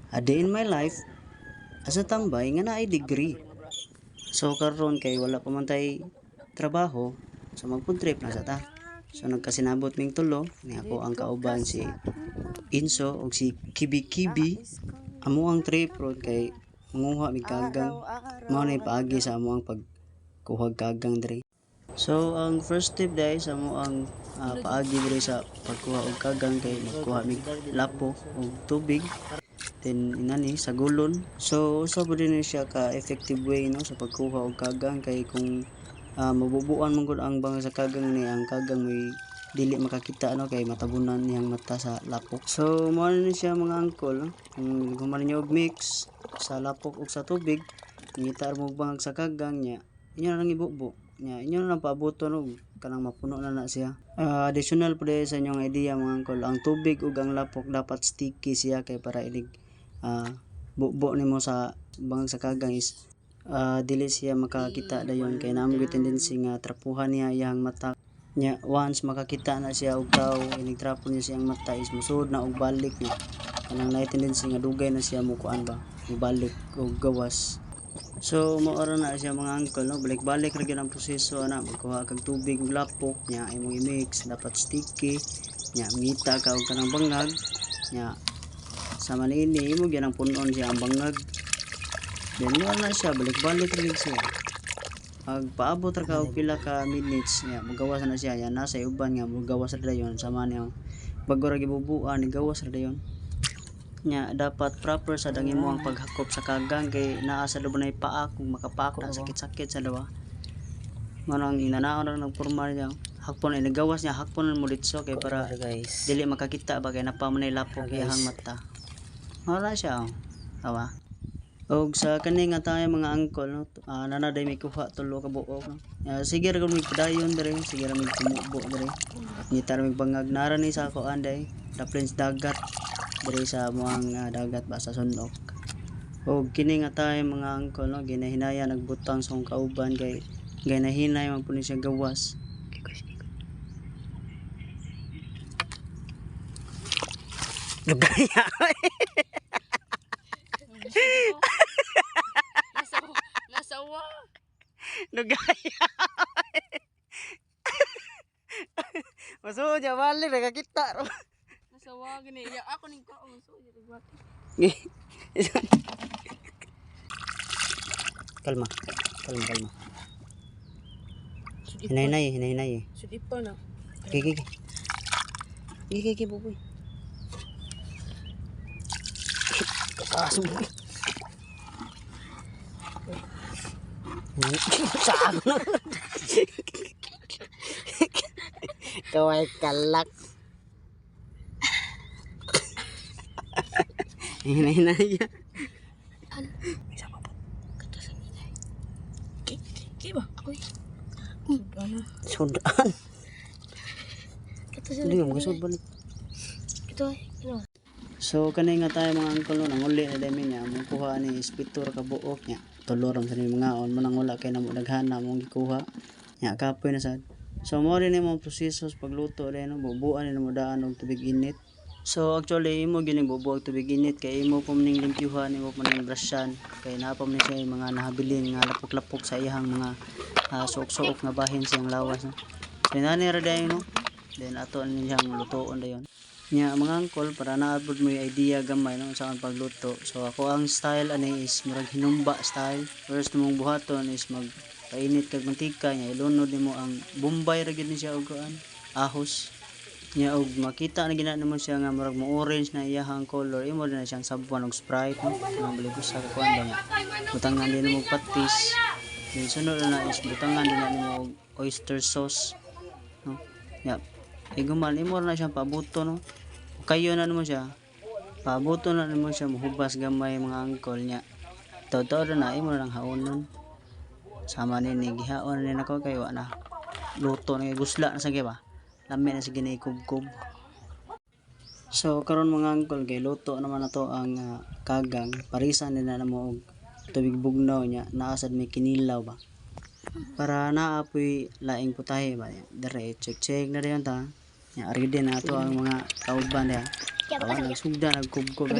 A day in my life as a tambay nga naay degree. So karon kay wala pa man tay trabaho, so magpud-trip na sa ta. So nagkasinabot ming tulo, ni ako ang kauban si Inso ug si Kibi Kibi. Amo ang trip ron kay manguha mi kagang. Mao na paagi sa amo ang pagkuhag kagang diri. So ang first step dai sa amo ang paagi diri sa pagkuha og kagang kay magkuha mi lapo og tubig. Then inani sa gulon. So usa po din siya ka effective way no sa pagkuha og kagang kay kung mabubuan man gud ang bang sa kagang ni ang kagang may dili makakita no kay matabunan niyang mata sa lapok. So mo ni siya mga angkol no? Kung human niyo og mix sa lapok ug sa tubig, ngitar mo bangag sa kagang niya. Inyo na lang ibubo. Nya inyo na lang paaboton og kanang mapuno na siya. Additional po sa inyong idea mga angkol, ang tubig ug ang lapok dapat sticky siya kay para ilig bubo nimo sa bangag sa kagang is dili siya makakita dayon kay namo gyud tendency nga trapuhan niya iyang mata nya. Once makakita na siya og tao inig trapo niya siyang mata is musud na og balik niya kanang nay tendency nga dugay na siya mo kuan ba ibalik og gawas. So maoro na siya mga angkol no, balik-balik ra gyud ang proseso ana magkuha kag tubig ug lapok nya imong i-mix dapat sticky nya mita ka og kanang bangag nya sa manini imo gyud ang punon siya ang bangag. Then na siya balik-balik ra gyud siya. Paabot ra ka og pila ka minutes niya magawas na siya yan nasa uban nga magawas ra dayon sama niya bago ra gibubuan gawas ra dayon nya. Dapat proper sa dangi mo ang paghakop sa kagang kay naa sa lubon ay paa kung makapaak na sakit-sakit sa dawa manang inanaon ra nagporma niya hakpon ay nagawas niya hakpon mo ditso kay para dili makakita ba kay napamanay lapok iyang mata. Wala siya tawa. Og sa kani nga tayo mga angkol no, nanaday may kuha tulo ka buok no. Sige ra gud mig padayon diri, sige ra mig tumubo diri. Ngitar mig bangag nara ni sa ako anday, the Prince dagat diri sa muang dagat ba sa Sunok. Og kini nga tayo mga angkol no, ginahinaya nagbutang sa akong kauban kay ginahinay man pud ni siya gawas. Lugaya. Nasawa. Lugaya. Masuod ya balik nakakita ro. Nasawa gini. Ya ako ning kaon so ya. Kalma. Hinay-hinay. Sudipa na. Gigi buboy. Kasuboy. Saan na? Kaway kalak. Hinay-hinay. Isa pa po. Kata sa minay. Kaya ba? Ako Sudan. Kata sa Hindi mo sud balik. ito ay. So kanay nga tayo mga angkol no, nanguli na dami niya mong kuha ni ispitor ka buok niya. Tulorom sa mga on mo nang wala kay namo daghana mong gikuha. Nya kapoy na sad. So mo rin imong proseso sa pagluto rin no, bubuan ni mo daan og tubig init. So actually imo gining bubuo og tubig init kay imo pa maning limpyuhan imo pa maning brushan kay naa pa man siya yung mga nahabilin nga lapok-lapok sa iyang mga suok-suok nga bahin siyang lawas no. So inani ra dayon no. Then ato niyang lutoon dayon. Nya mga angkol para naabot mo yung idea gamay no sa akong pagluto. So ako ang style ani is murag hinumba style. First mong buhaton is magpainit kag mantika nya ilunod nimo ang bombay ra gyud ni siya og ahos. Nya og makita na gina naman siya nga murag mo orange na iyahang color imo na siyang sabuan og Sprite no. Ang balibos sa kuan ba nga. Butangan din mo patis. Then sunod na is butangan din na nimo og oyster sauce no. Nya iguman imo na siyang pabuto no. Kayo na mo siya. Pabuto na mo siya muhubas gamay mga angkol niya. Taw-taw na imo lang haonon. Sama ni gihaon ni nako kay wa na. Luto na gusla na sa ba. Lami na sige ni kubkub. So karon mga angkol kay luto naman nato ang kagang. Parisan din na mo og tubig bugnaw niya. Naasad may kinilaw ba. Para naapoy laing putahe ba. Dire check na dayon ta. Ari din na to ang mga kauban ya. Awan nagsugda nagkubkob.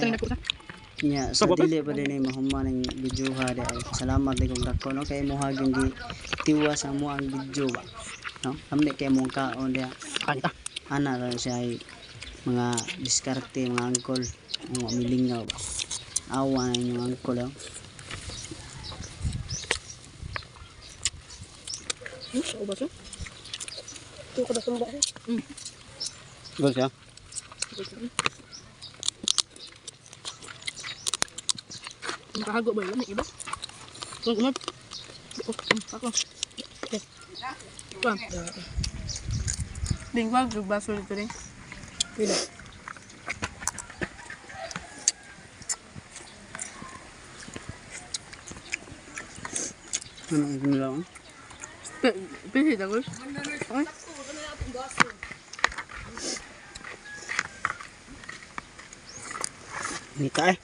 Nya sa dili pa din ay mahuman ng video ha di ay salamat di kong dako no kay mo haging gi tiwas ang mo ang video ba no amne kay mo kaon dia Kanta. ana ra siya ay mga diskarte mga angkol mga milingaw ba awa na inyong angkol oh. Ubas mo? Ito ko na sumba. Gol siya Nakahago ba yun? Iba? Sunod. Ako. Kuan. Lingwag, baso dito rin. Pila. ano ang ginawa Pili na guys. Okay. Nika eh